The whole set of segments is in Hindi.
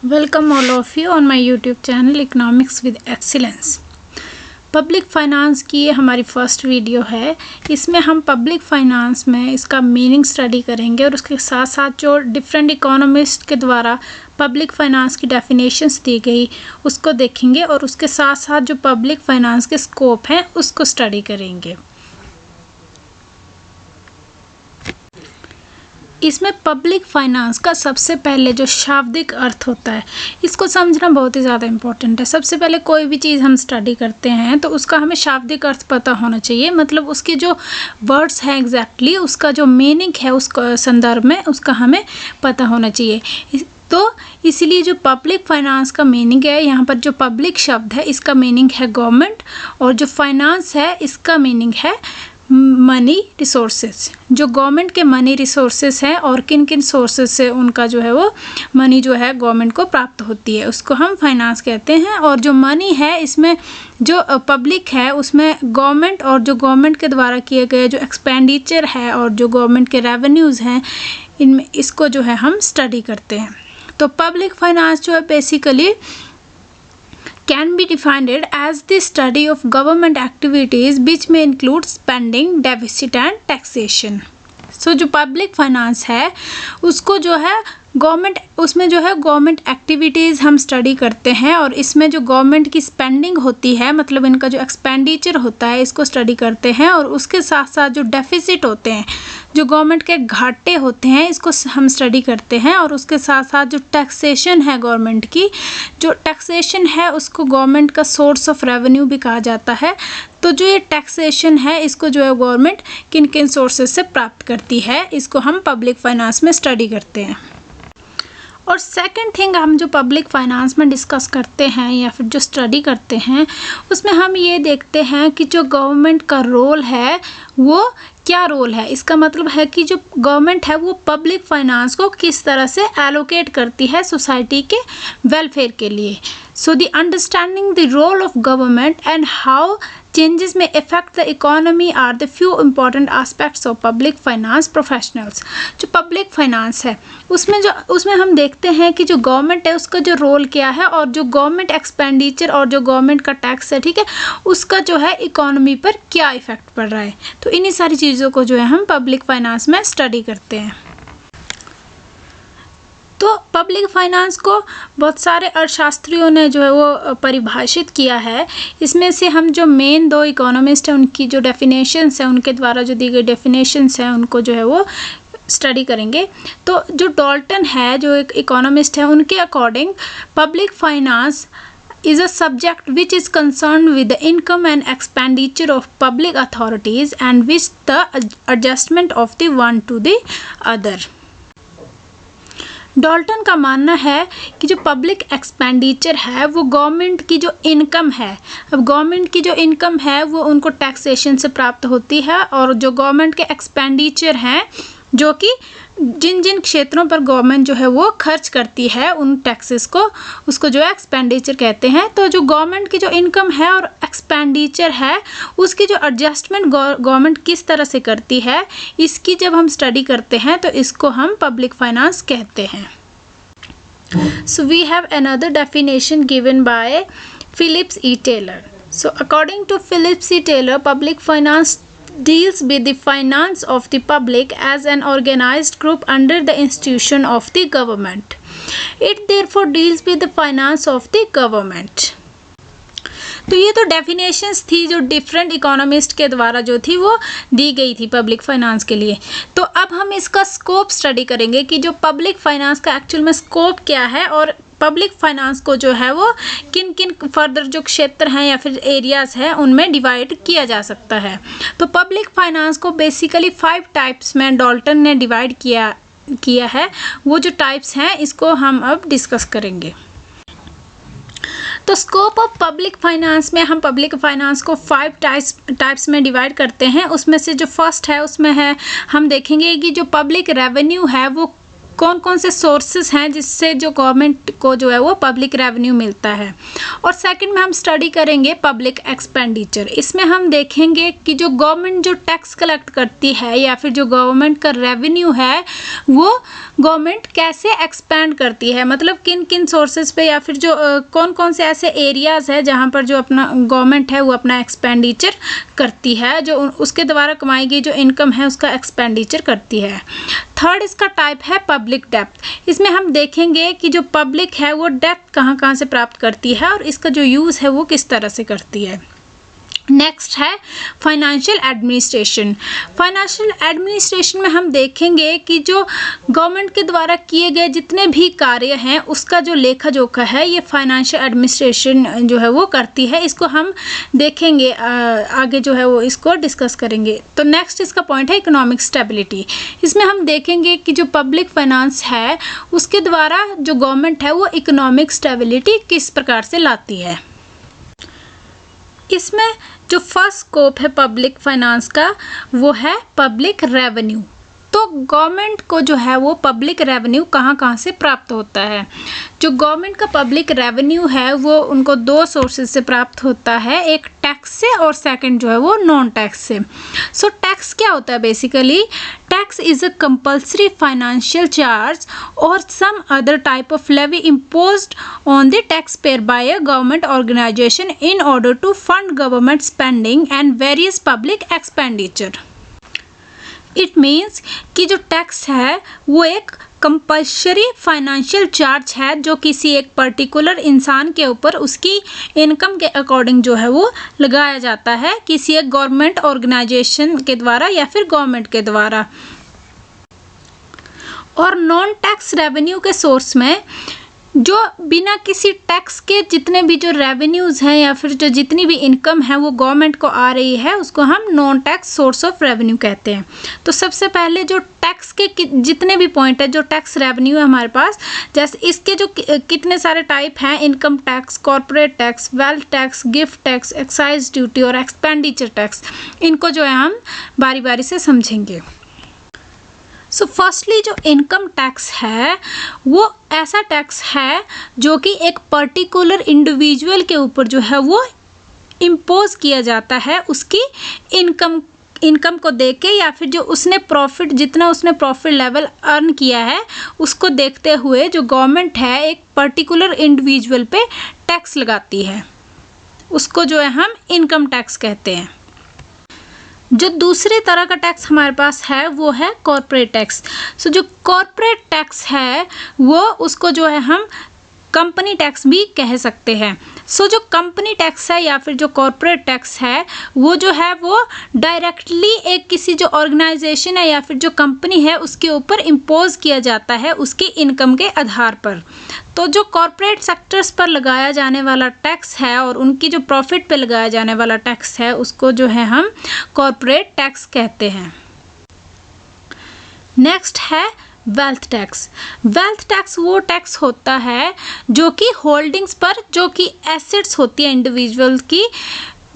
Welcome all of you on my YouTube channel Economics with Excellence। Public finance की ये हमारी फर्स्ट वीडियो है। इसमें हम पब्लिक फाइनेंस में इसका मीनिंग स्टडी करेंगे और उसके साथ साथ जो डिफरेंट इकोनॉमिस्ट के द्वारा पब्लिक फाइनेंस की डेफिनेशंस दी गई उसको देखेंगे और उसके साथ साथ जो पब्लिक फाइनेंस के स्कोप हैं उसको स्टडी करेंगे। इसमें पब्लिक फाइनेंस का सबसे पहले जो शाब्दिक अर्थ होता है इसको समझना बहुत ही ज़्यादा इम्पोर्टेंट है। सबसे पहले कोई भी चीज़ हम स्टडी करते हैं तो उसका हमें शाब्दिक अर्थ पता होना चाहिए, मतलब उसके जो वर्ड्स हैं एग्जैक्टली उसका जो मीनिंग है उस संदर्भ में उसका हमें पता होना चाहिए। तो इसीलिए जो पब्लिक फाइनेंस का मीनिंग है, यहाँ पर जो पब्लिक शब्द है इसका मीनिंग है गवर्नमेंट और जो फाइनेंस है इसका मीनिंग है मनी रिसोर्सेज। जो गवर्नमेंट के मनी रिसोर्सेज हैं और किन किन सोर्सेज से उनका जो है वो मनी जो है गवर्नमेंट को प्राप्त होती है उसको हम फाइनेंस कहते हैं। और जो मनी है इसमें जो पब्लिक है उसमें गवर्नमेंट और जो गवर्नमेंट के द्वारा किए गए जो एक्सपेंडिचर है और जो गवर्नमेंट के रेवेन्यूज़ हैं इनमें इसको जो है हम स्टडी करते हैं। तो पब्लिक फाइनेंस जो है basically can be defined as the study of government activities which may include spending, deficit and taxation। जो पब्लिक फाइनेंस है उसको जो है गवर्नमेंट उसमें जो है गवर्नमेंट एक्टिविटीज़ हम स्टडी करते हैं और इसमें जो गवर्नमेंट की स्पेंडिंग होती है मतलब इनका जो एक्सपेंडिचर होता है इसको स्टडी करते हैं और उसके साथ साथ जो डेफिसिट होते हैं जो गवर्नमेंट के घाटे होते हैं इसको हम स्टडी करते हैं और उसके साथ साथ जो टैक्सेशन है गवर्नमेंट की जो टैक्सेशन है उसको गवर्नमेंट का सोर्स ऑफ रेवेन्यू भी कहा जाता है। तो जो ये टैक्सेशन है इसको जो है गवर्नमेंट किन किन सोर्सेज से प्राप्त करती है इसको हम पब्लिक फाइनेंस में स्टडी करते हैं। और सेकंड थिंग हम जो पब्लिक फाइनेंस में डिस्कस करते हैं या फिर जो स्टडी करते हैं उसमें हम ये देखते हैं कि जो गवर्नमेंट का रोल है वो क्या रोल है। इसका मतलब है कि जो गवर्नमेंट है वो पब्लिक फाइनेंस को किस तरह से एलोकेट करती है सोसाइटी के वेलफेयर के लिए। So the understanding the role of government and how changes may affect the economy are the few important aspects of public finance professionals। जो पब्लिक फाइनेंस है उसमें हम देखते हैं कि जो गवर्नमेंट है उसका जो रोल क्या है और जो गवर्नमेंट एक्सपेंडिचर और जो गवर्नमेंट का टैक्स है ठीक है उसका जो है इकोनॉमी पर क्या इफेक्ट पड़ रहा है। तो इन्हीं सारी चीज़ों को जो है हम पब्लिक फाइनेंस में स्टडी करते हैं। तो पब्लिक फाइनेंस को बहुत सारे अर्थशास्त्रियों ने जो है वो परिभाषित किया है। इसमें से हम जो मेन दो इकोनॉमिस्ट हैं उनकी जो डेफिनेशंस हैं उनके द्वारा जो दी गई डेफिनेशंस हैं उनको जो है वो स्टडी करेंगे। तो जो डॉल्टन है जो एक इकोनॉमिस्ट है उनके according public finance is a subject which is concerned with the income and expenditure of public authorities and with the adjustment of the one to the other। Dalton का मानना है कि जो पब्लिक एक्सपेंडिचर है वो गवर्नमेंट की जो इनकम है, अब गवर्नमेंट की जो इनकम है वो उनको टैक्सेशन से प्राप्त होती है और जो गवर्नमेंट के एक्सपेंडिचर हैं जो कि जिन जिन क्षेत्रों पर गवर्नमेंट जो है वो खर्च करती है उन टैक्सेस को उसको जो है एक्सपेंडिचर कहते हैं। तो जो गवर्नमेंट की जो इनकम है और एक्सपेंडिचर है उसकी जो एडजस्टमेंट गवर्नमेंट किस तरह से करती है इसकी जब हम स्टडी करते हैं तो इसको हम पब्लिक फाइनेंस कहते हैं। So we have another definition given by Phillips E Taylor. So according to Phillips E Taylor public finance deals with the finance of the public as an organized group under the institution of the government। It therefore deals with the finance of the government। तो ये तो डेफिनेशंस थी जो डिफरेंट इकोनॉमिस्ट के द्वारा जो थी वो दी गई थी पब्लिक फाइनेंस के लिए। तो अब हम इसका स्कोप स्टडी करेंगे कि जो पब्लिक फाइनेंस का एक्चुअल में स्कोप क्या है और पब्लिक फाइनेंस को जो है वो किन किन फर्दर जो क्षेत्र हैं या फिर एरियाज़ हैं उनमें डिवाइड किया जा सकता है। तो पब्लिक फाइनेंस को बेसिकली 5 टाइप्स में डॉल्टन ने डिवाइड किया है। वो जो टाइप्स हैं इसको हम अब डिस्कस करेंगे। तो स्कोप ऑफ पब्लिक फाइनेंस में हम पब्लिक फाइनेंस को 5 टाइप्स में डिवाइड करते हैं। उसमें से जो फर्स्ट है उसमें है हम देखेंगे कि जो पब्लिक रेवेन्यू है वो कौन कौन से सोर्सेस हैं जिससे जो गवर्नमेंट को जो है वो पब्लिक रेवेन्यू मिलता है। और सेकंड में हम स्टडी करेंगे पब्लिक एक्सपेंडिचर। इसमें हम देखेंगे कि जो गवर्नमेंट जो टैक्स कलेक्ट करती है या फिर जो गवर्नमेंट का रेवेन्यू है वो गवर्नमेंट कैसे एक्सपेंड करती है, मतलब किन किन सोर्सेज पे या फिर जो कौन कौन से ऐसे एरियाज़ है जहाँ पर जो अपना गवर्नमेंट है वो अपना एक्सपेंडिचर करती है, जो उसके द्वारा कमाई गई जो इनकम है उसका एक्सपेंडिचर करती है। थर्ड इसका टाइप है पब्लिक डेप्थ। इसमें हम देखेंगे कि जो पब्लिक है वो डेप्थ कहाँ कहाँ से प्राप्त करती है और इसका जो यूज़ है वो किस तरह से करती है। नेक्स्ट है फाइनेंशियल एडमिनिस्ट्रेशन। फाइनेंशियल एडमिनिस्ट्रेशन में हम देखेंगे कि जो गवर्नमेंट के द्वारा किए गए जितने भी कार्य हैं उसका जो लेखा जोखा है ये फाइनेंशियल एडमिनिस्ट्रेशन जो है वो करती है। इसको हम देखेंगे आगे जो है वो इसको डिस्कस करेंगे। तो नेक्स्ट इसका पॉइंट है इकोनॉमिक स्टेबिलिटी। इसमें हम देखेंगे कि जो पब्लिक फाइनेंस है उसके द्वारा जो गवर्नमेंट है वो इकोनॉमिक स्टेबिलिटी किस प्रकार से लाती है। इसमें जो फर्स्ट स्कोप है पब्लिक फाइनेंस का वो है पब्लिक रेवेन्यू। तो गवर्नमेंट को जो है वो पब्लिक रेवेन्यू कहाँ कहाँ से प्राप्त होता है। जो गवर्नमेंट का पब्लिक रेवेन्यू है वो उनको दो सोर्सेज से प्राप्त होता है, एक टैक्स से और सेकंड जो है वो नॉन टैक्स से। सो टैक्स क्या होता है basically? Tax is a compulsory financial charge और some other type of levy imposed on the taxpayer by a government organization in order to fund government spending and various public expenditure. It means कि जो टैक्स है वो एक कंपल्सरी फाइनेंशियल चार्ज है जो किसी एक पर्टिकुलर इंसान के ऊपर उसकी इनकम के अकॉर्डिंग जो है वो लगाया जाता है किसी एक गवर्नमेंट ऑर्गेनाइजेशन के द्वारा या फिर गवर्नमेंट के द्वारा। और नॉन टैक्स रेवेन्यू के सोर्स में जो बिना किसी टैक्स के जितने भी जो रेवेन्यूज़ हैं या फिर जो जितनी भी इनकम है वो गवर्नमेंट को आ रही है उसको हम non tax source of revenue कहते हैं। तो सबसे पहले जो टैक्स के जितने भी पॉइंट है जो टैक्स रेवेन्यू है हमारे पास, जैसे इसके जो कितने सारे टाइप हैं, income tax, corporate tax, wealth tax, gift tax, excise duty और एक्सपेंडिचर टैक्स, इनको जो है हम बारी बारी से समझेंगे। सो फर्स्टली जो इनकम टैक्स है वो ऐसा टैक्स है जो कि एक पर्टिकुलर इंडिविजुअल के ऊपर जो है वो इम्पोज किया जाता है उसकी इनकम को देख के या फिर जो उसने प्रॉफिट जितना उसने प्रॉफिट लेवल अर्न किया है उसको देखते हुए जो गवर्नमेंट है एक पर्टिकुलर इंडिविजुअल पे टैक्स लगाती है, उसको जो है हम इनकम टैक्स कहते हैं। जो दूसरी तरह का टैक्स हमारे पास है वो है कॉर्पोरेट टैक्स। सो जो कॉर्पोरेट टैक्स है वो उसको जो है हम कंपनी टैक्स भी कह सकते हैं। सो जो कंपनी टैक्स है या फिर जो कॉर्पोरेट टैक्स है वो जो है वो डायरेक्टली एक किसी जो ऑर्गेनाइजेशन है या फिर जो कंपनी है उसके ऊपर इम्पोज किया जाता है उसकी इनकम के आधार पर। तो जो कॉर्पोरेट सेक्टर्स पर लगाया जाने वाला टैक्स है और उनकी जो प्रॉफिट पे लगाया जाने वाला टैक्स है उसको जो है हम कॉर्पोरेट टैक्स कहते हैं। नेक्स्ट है वेल्थ टैक्स। वेल्थ टैक्स वो टैक्स होता है जो कि होल्डिंग्स पर, जो कि एसेट्स होती है इंडिविजुअल की,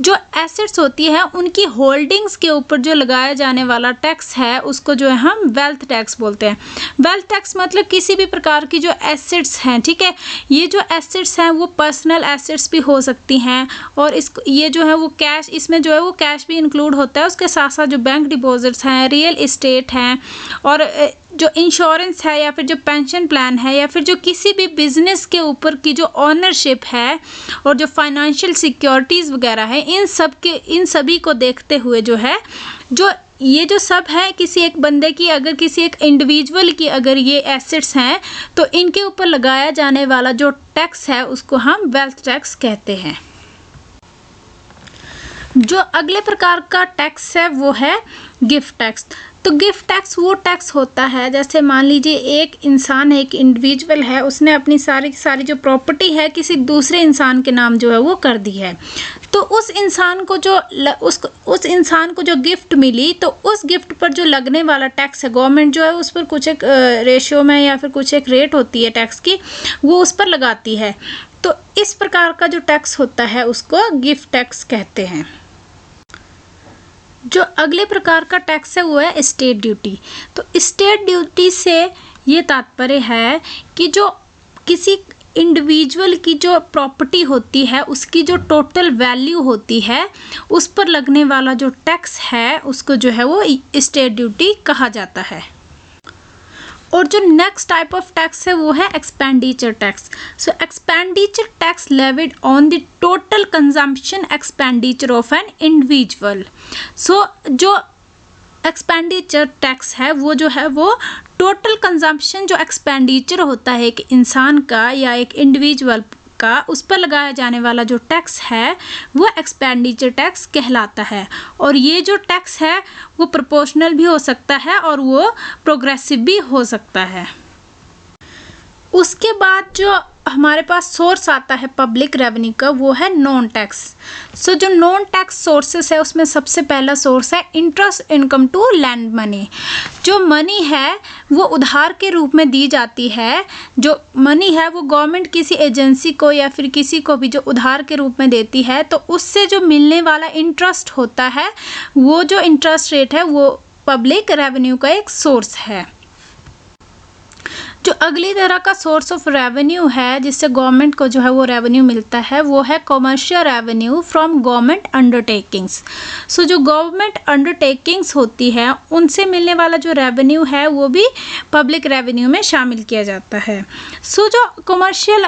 जो एसेट्स होती है उनकी होल्डिंग्स के ऊपर जो लगाया जाने वाला टैक्स है उसको जो है हम वेल्थ टैक्स बोलते हैं। वेल्थ टैक्स मतलब किसी भी प्रकार की जो एसेट्स हैं, ठीक है, ये जो एसेट्स हैं वो पर्सनल एसेट्स भी हो सकती हैं और ये जो है वो कैश, इसमें जो है वो कैश भी इंक्लूड होता है, उसके साथ साथ जो बैंक डिपॉजिट्स हैं, रियल इस्टेट हैं और जो इंश्योरेंस है या फिर जो पेंशन प्लान है या फिर जो किसी भी बिजनेस के ऊपर की जो ऑनरशिप है और जो फाइनेंशियल सिक्योरिटीज़ वगैरह है, इन सभी को देखते हुए जो है जो ये जो सब है किसी एक बंदे की, अगर किसी एक इंडिविजुअल की अगर ये एसेट्स हैं तो इनके ऊपर लगाया जाने वाला जो टैक्स है उसको हम वेल्थ टैक्स कहते हैं। जो अगले प्रकार का टैक्स है वो है गिफ्ट टैक्स। तो गिफ्ट टैक्स वो टैक्स होता है, जैसे मान लीजिए एक इंसान है, एक इंडिविजुअल है, उसने अपनी सारी जो प्रॉपर्टी है किसी दूसरे इंसान के नाम जो है वो कर दी है, तो उस इंसान को जो गिफ्ट मिली तो उस गिफ्ट पर जो लगने वाला टैक्स है गवर्नमेंट जो है उस पर कुछ एक रेशियो में या फिर कुछ एक रेट होती है टैक्स की, वो उस पर लगाती है। तो इस प्रकार का जो टैक्स होता है उसको गिफ्ट टैक्स कहते हैं। जो अगले प्रकार का टैक्स है वो है स्टेट ड्यूटी। तो स्टेट ड्यूटी से ये तात्पर्य है कि जो किसी इंडिविजुअल की जो प्रॉपर्टी होती है उसकी जो टोटल वैल्यू होती है उस पर लगने वाला जो टैक्स है उसको जो है वो स्टेट ड्यूटी कहा जाता है। और जो नेक्स्ट टाइप ऑफ टैक्स है वो है expenditure tax. So expenditure tax levied on the total consumption expenditure of an individual. So जो एक्सपेंडिचर टैक्स है वो जो है वो टोटल कंजम्पशन जो एक्सपेंडिचर होता है एक इंसान का या एक इंडिविजुअल का उस पर लगाया जाने वाला जो टैक्स है वो एक्सपेंडिचर टैक्स कहलाता है। और ये जो टैक्स है वो प्रोपोर्शनल भी हो सकता है और वो प्रोग्रेसिव भी हो सकता है। उसके बाद जो हमारे पास सोर्स आता है पब्लिक रेवेन्यू का वो है नॉन टैक्स। सो जो नॉन टैक्स सोर्सेस है उसमें सबसे पहला सोर्स है interest income to lend money. जो मनी है वो उधार के रूप में दी जाती है। जो मनी है वो गवर्नमेंट किसी एजेंसी को या फिर किसी को भी जो उधार के रूप में देती है तो उससे जो मिलने वाला इंटरेस्ट होता है वो जो इंटरेस्ट रेट है वो पब्लिक रेवेन्यू का एक सोर्स है। जो अगली तरह का सोर्स ऑफ रेवेन्यू है जिससे गवर्नमेंट को जो है वो रेवेन्यू मिलता है वो है commercial revenue from government undertakings. So जो गवर्नमेंट अंडरटेकिंग्स होती है उनसे मिलने वाला जो रेवेन्यू है वो भी पब्लिक रेवेन्यू में शामिल किया जाता है। सो जो कमर्शियल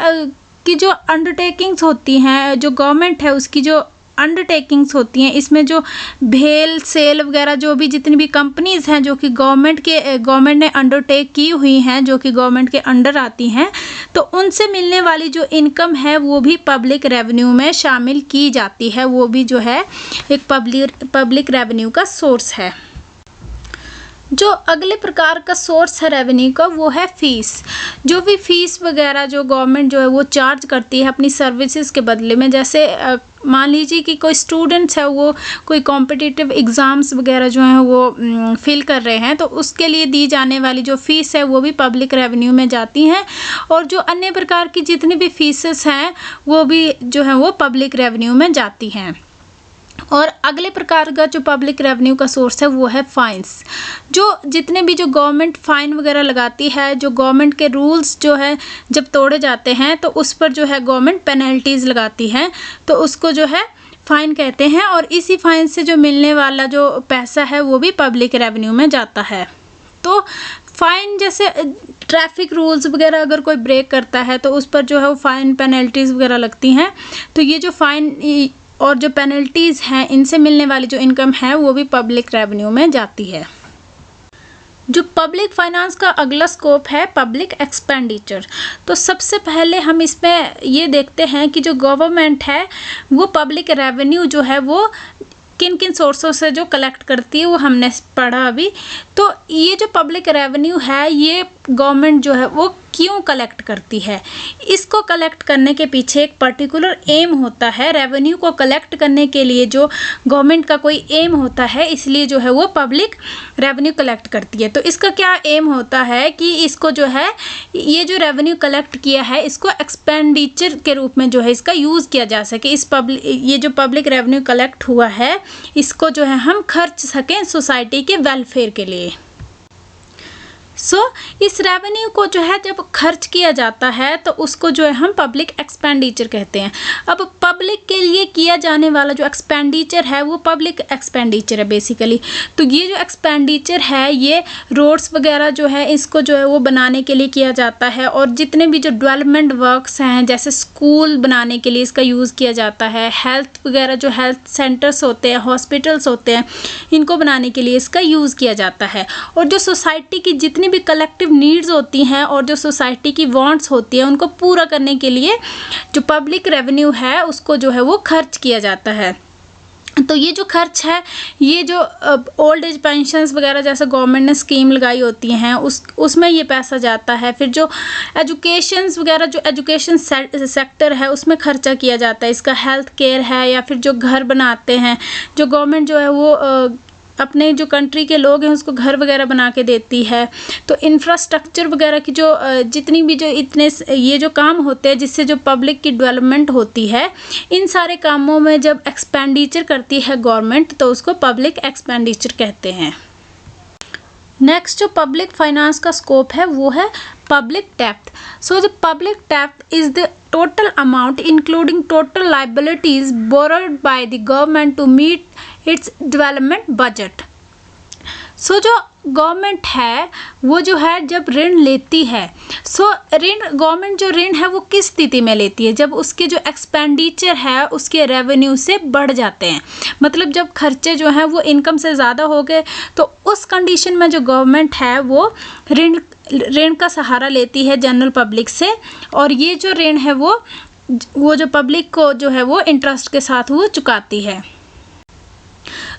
की जो अंडरटेकिंग्स होती हैं जो गवर्नमेंट है उसकी जो अंडरटेकिंग्स होती हैं इसमें जो भेल सेल वगैरह जो भी जितनी भी कंपनीज़ हैं जो कि गवर्नमेंट ने अंडरटेक की हुई हैं जो कि गवर्नमेंट के अंडर आती हैं तो उनसे मिलने वाली जो इनकम है वो भी पब्लिक रेवेन्यू में शामिल की जाती है। वो भी जो है एक पब्लिक रेवेन्यू का सोर्स है। जो अगले प्रकार का सोर्स है रेवेन्यू का वो है फीस। जो भी फीस वगैरह जो गवर्नमेंट जो है वो चार्ज करती है अपनी सर्विसेज के बदले में। जैसे मान लीजिए कि कोई स्टूडेंट्स है वो कोई कॉम्पिटिटिव एग्ज़ाम्स वगैरह जो हैं वो फिल कर रहे हैं तो उसके लिए दी जाने वाली जो फ़ीस है वो भी पब्लिक रेवेन्यू में जाती हैं। और जो अन्य प्रकार की जितनी भी फीसेस हैं वो भी जो है वो पब्लिक रेवेन्यू में जाती हैं। और अगले प्रकार का जो पब्लिक रेवेन्यू का सोर्स है वो है फाइन्स। जो जितने भी जो गवर्नमेंट फ़ाइन वगैरह लगाती है जो गवर्नमेंट के रूल्स जो है जब तोड़े जाते हैं तो उस पर जो है गवर्नमेंट पेनल्टीज़ लगाती है तो उसको जो है फ़ाइन कहते हैं। और इसी फ़ाइन से जो मिलने वाला जो पैसा है वो भी पब्लिक रेवेन्यू में जाता है। तो फ़ाइन जैसे ट्रैफिक रूल्स वगैरह अगर कोई ब्रेक करता है तो उस पर जो है वो फ़ाइन पेनल्टीज़ वगैरह लगती हैं। तो ये जो फ़ाइन और जो पेनल्टीज़ हैं इनसे मिलने वाली जो इनकम है वो भी पब्लिक रेवेन्यू में जाती है। जो पब्लिक फाइनेंस का अगला स्कोप है पब्लिक एक्सपेंडिचर। तो सबसे पहले हम इसमें ये देखते हैं कि जो गवर्नमेंट है वो पब्लिक रेवेन्यू जो है वो किन किन सोर्सों से जो कलेक्ट करती है वो हमने पढ़ा अभी। तो ये जो पब्लिक रेवेन्यू है ये गवर्नमेंट जो है वो क्यों कलेक्ट करती है, इसको कलेक्ट करने के पीछे एक पर्टिकुलर एम होता है। रेवेन्यू को कलेक्ट करने के लिए जो गवर्नमेंट का कोई एम होता है इसलिए जो है वो पब्लिक रेवेन्यू कलेक्ट करती है। तो इसका क्या एम होता है कि इसको जो है ये जो रेवेन्यू कलेक्ट किया है इसको एक्सपेंडिचर के रूप में जो है इसका यूज़ किया जा सके। ये जो पब्लिक रेवेन्यू कलेक्ट हुआ है इसको जो है हम खर्च सकें सोसाइटी के वेलफेयर के लिए। इस रेवेन्यू को जो है जब खर्च किया जाता है तो उसको जो है हम पब्लिक एक्सपेंडिचर कहते हैं। अब पब्लिक के लिए किया जाने वाला जो एक्सपेंडिचर है वो पब्लिक एक्सपेंडिचर है बेसिकली। तो ये जो एक्सपेंडिचर है ये रोड्स वगैरह जो है इसको जो है वो बनाने के लिए किया जाता है। और जितने भी जो डेवलपमेंट वर्क्स हैं जैसे स्कूल बनाने के लिए इसका यूज़ किया जाता है। हेल्थ वगैरह जो हेल्थ सेंटर्स होते हैं हॉस्पिटल्स होते हैं इनको बनाने के लिए इसका यूज़ किया जाता है। और जो सोसाइटी की जितनी भी कलेक्टिव नीड्स होती हैं और जो सोसाइटी की वांट्स होती है उनको पूरा करने के लिए जो पब्लिक रेवेन्यू है उसको जो है वो खर्च किया जाता है। तो ये जो खर्च है ये जो ओल्ड एज पेंशन्स वगैरह जैसे गवर्नमेंट ने स्कीम लगाई होती हैं उसमें ये पैसा जाता है। फिर जो एजुकेशंस वगैरह जो एजुकेशन सेक्टर है उसमें खर्चा किया जाता है। इसका हेल्थ केयर है या फिर जो घर बनाते हैं जो गवर्नमेंट जो है वो अपने जो कंट्री के लोग हैं उसको घर वगैरह बना के देती है। तो इंफ्रास्ट्रक्चर वगैरह की जो जितनी भी जो इतने ये जो काम होते हैं जिससे जो पब्लिक की डेवलपमेंट होती है इन सारे कामों में जब एक्सपेंडिचर करती है गवर्नमेंट तो उसको पब्लिक एक्सपेंडिचर कहते हैं। नेक्स्ट जो पब्लिक फाइनेंस का स्कोप है वो है पब्लिक डेप्थ। सो द पब्लिक डेप्थ is the total amount including total liabilities borrowed by the government to meet its development budget. So जो गवर्नमेंट है वो जो है जब ऋण लेती है, गवर्नमेंट जो ऋण है वो किस स्थिति में लेती है, जब उसके जो एक्सपेंडिचर है उसके रेवेन्यू से बढ़ जाते हैं, मतलब जब खर्चे जो हैं वो इनकम से ज़्यादा हो गए, तो उस कंडीशन में जो गवर्नमेंट है वो ऋण का सहारा लेती है जनरल पब्लिक से, और ये जो ऋण है वो जो पब्लिक को जो है वो इंटरेस्ट के साथ वो चुकाती है।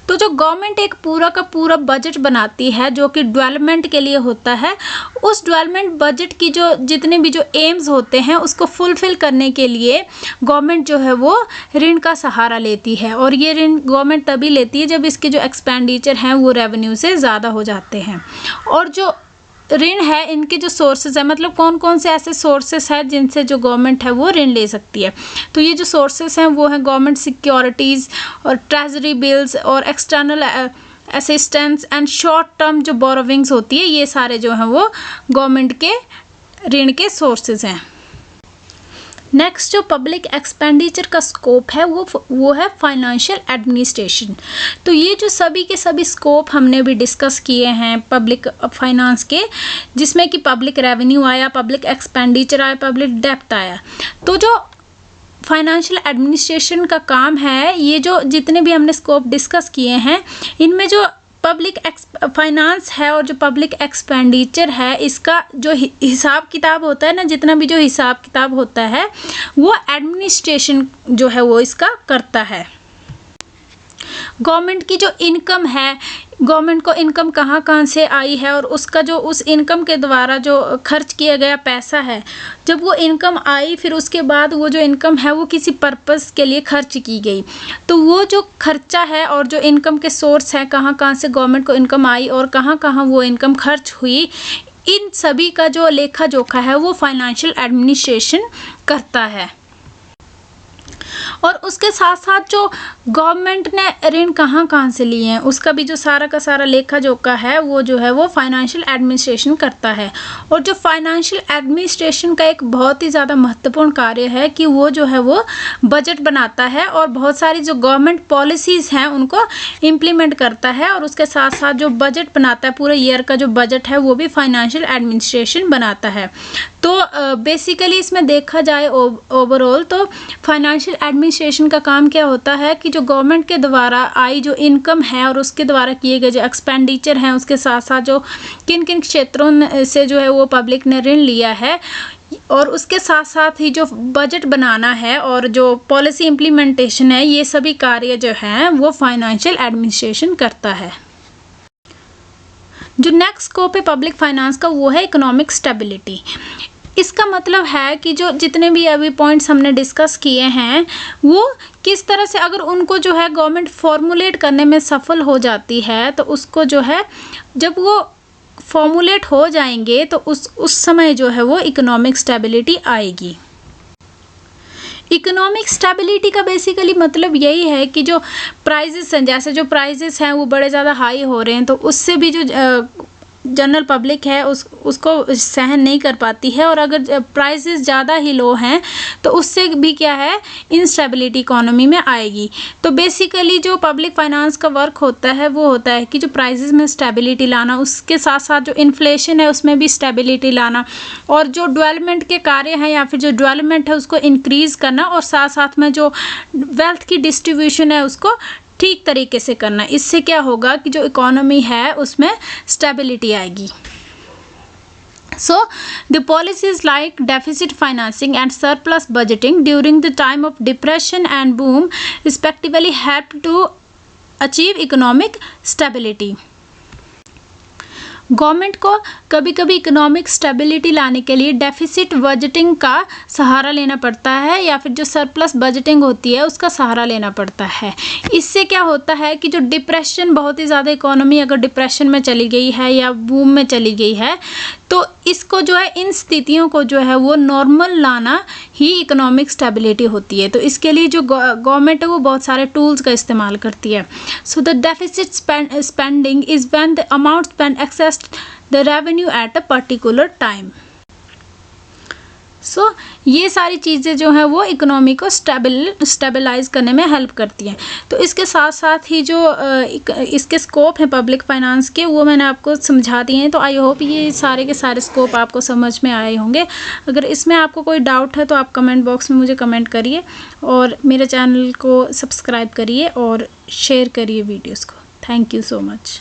तो जो गवर्नमेंट एक पूरा का पूरा बजट बनाती है जो कि डेवलपमेंट के लिए होता है, उस डेवलपमेंट बजट की जो जितने भी जो एम्स होते हैं उसको फुलफिल करने के लिए गवर्नमेंट जो है वो ऋण का सहारा लेती है, और ये ऋण गवर्नमेंट तभी लेती है जब इसके जो एक्सपेंडिचर हैं वो रेवेन्यू से ज़्यादा हो जाते हैं। और जो ऋण है इनके जो सोर्सेज है, मतलब कौन कौन से ऐसे सोर्सेस हैं जिनसे जो गवर्नमेंट है वो ऋण ले सकती है, तो ये जो सोर्सेस हैं वो हैं गवर्नमेंट सिक्योरिटीज़ और ट्रेजरी बिल्स और external assistance and short term जो बोरोविंग्स होती है, ये सारे जो हैं वो गवर्नमेंट के ऋण के सोर्सेज हैं। नेक्स्ट जो पब्लिक एक्सपेंडिचर का स्कोप है वो है फाइनेंशियल एडमिनिस्ट्रेशन। तो ये जो सभी के सभी स्कोप हमने भी डिस्कस किए हैं पब्लिक फाइनेंस के, जिसमें कि पब्लिक रेवेन्यू आया, पब्लिक एक्सपेंडिचर आया, पब्लिक डेप्थ आया। तो जो फाइनेंशियल एडमिनिस्ट्रेशन का काम है, ये जो जितने भी हमने स्कोप डिस्कस किए हैं इनमें जो पब्लिक फाइनेंस है और जो पब्लिक एक्सपेंडिचर है, इसका जो हिसाब किताब होता है ना, जितना भी जो हिसाब किताब होता है वो एडमिनिस्ट्रेशन जो है वो इसका करता है। गवर्नमेंट की जो इनकम है, गवर्नमेंट को इनकम कहाँ से आई है और उसका जो उस इनकम के द्वारा जो खर्च किया गया पैसा है, जब वो इनकम आई फिर उसके बाद वो जो इनकम है वो किसी पर्पस के लिए खर्च की गई, तो वो जो खर्चा है और जो इनकम के सोर्स है, कहाँ से गवर्नमेंट को इनकम आई और कहाँ वो इनकम खर्च हुई, इन सभी का जो लेखा जोखा है वो फाइनेंशियल एडमिनिस्ट्रेशन करता है। और उसके साथ साथ जो गवर्नमेंट ने ऋण कहाँ से लिए हैं उसका भी जो सारा का सारा लेखा जोखा है वो जो है वो फाइनेंशियल एडमिनिस्ट्रेशन करता है। और जो फाइनेंशियल एडमिनिस्ट्रेशन का एक बहुत ही ज़्यादा महत्वपूर्ण कार्य है कि वो जो है वो बजट बनाता है और बहुत सारी जो गवर्नमेंट पॉलिसीज़ हैं उनको इम्प्लीमेंट करता है, और उसके साथ साथ जो बजट बनाता है, पूरे ईयर का जो बजट है वो भी फाइनेंशियल एडमिनिस्ट्रेशन बनाता है। तो बेसिकली इसमें देखा जाए ओवरऑल तो फाइनेंशियल एडमिनिस्ट्रेशन का काम क्या होता है कि जो गवर्नमेंट के द्वारा आई जो इनकम है और उसके द्वारा किए गए जो एक्सपेंडिचर हैं, उसके साथ साथ जो किन किन क्षेत्रों से जो है वो पब्लिक ने ऋण लिया है, और उसके साथ साथ ही जो बजट बनाना है और जो पॉलिसी इम्प्लीमेंटेशन है, ये सभी कार्य जो हैं वो फाइनेंशियल एडमिनिस्ट्रेशन करता है। जो नेक्स्ट स्कोप है पब्लिक फाइनेंस का वो है इकोनॉमिक स्टेबिलिटी। इसका मतलब है कि जो जितने भी अभी पॉइंट्स हमने डिस्कस किए हैं वो किस तरह से अगर उनको जो है गवर्नमेंट फॉर्मुलेट करने में सफल हो जाती है, तो उसको जो है जब वो फॉर्मुलेट हो जाएंगे तो उस समय जो है वो इकोनॉमिक स्टेबिलिटी आएगी। इकोनॉमिक स्टेबिलिटी का बेसिकली मतलब यही है कि जो प्राइजेस हैं, जैसे जो प्राइजेस हैं वो बड़े ज़्यादा हाई हो रहे हैं, तो उससे भी जो जनरल पब्लिक है उसको सहन नहीं कर पाती है, और अगर प्राइसेस ज़्यादा ही लो हैं तो उससे भी क्या है इनस्टेबिलिटी इकोनॉमी में आएगी। तो बेसिकली जो पब्लिक फाइनेंस का वर्क होता है वो होता है कि जो प्राइसेस में स्टेबिलिटी लाना, उसके साथ साथ जो इन्फ्लेशन है उसमें भी स्टेबिलिटी लाना, और जो डेवलपमेंट के कार्य हैं या फिर जो डेवलपमेंट है उसको इंक्रीज़ करना, और साथ साथ में जो वेल्थ की डिस्ट्रीब्यूशन है उसको ठीक तरीके से करना। इससे क्या होगा कि जो इकोनॉमी है उसमें स्टेबिलिटी आएगी। So, the policies like deficit financing and surplus budgeting during the time of depression and boom respectively help to achieve economic stability. Government को कभी कभी इकोनॉमिक स्टेबिलिटी लाने के लिए डेफिसिट बजटिंग का सहारा लेना पड़ता है, या फिर जो सरप्लस बजटिंग होती है उसका सहारा लेना पड़ता है। इससे क्या होता है कि जो डिप्रेशन, बहुत ही ज़्यादा इकोनॉमी अगर डिप्रेशन में चली गई है या बूम में चली गई है, तो इसको जो है, इन स्थितियों को जो है वो नॉर्मल लाना ही इकोनॉमिक स्टेबिलिटी होती है। तो इसके लिए जो गवर्नमेंट है वो बहुत सारे टूल्स का इस्तेमाल करती है। So the deficit spending is when the amount spend exceeds the revenue at a particular time. So ये सारी चीज़ें जो है वो इकोनॉमी को स्टेबलाइज करने में हेल्प करती हैं। तो इसके साथ साथ ही जो इसके स्कोप हैं पब्लिक फाइनेंस के, वो मैंने आपको समझा दिए हैं। तो आई होप ये सारे के सारे स्कोप आपको समझ में आए होंगे। अगर इसमें आपको कोई डाउट है तो आप कमेंट बॉक्स में मुझे कमेंट करिए और मेरे चैनल को सब्सक्राइब करिए और शेयर करिए वीडियोज़ को। Thank you so much.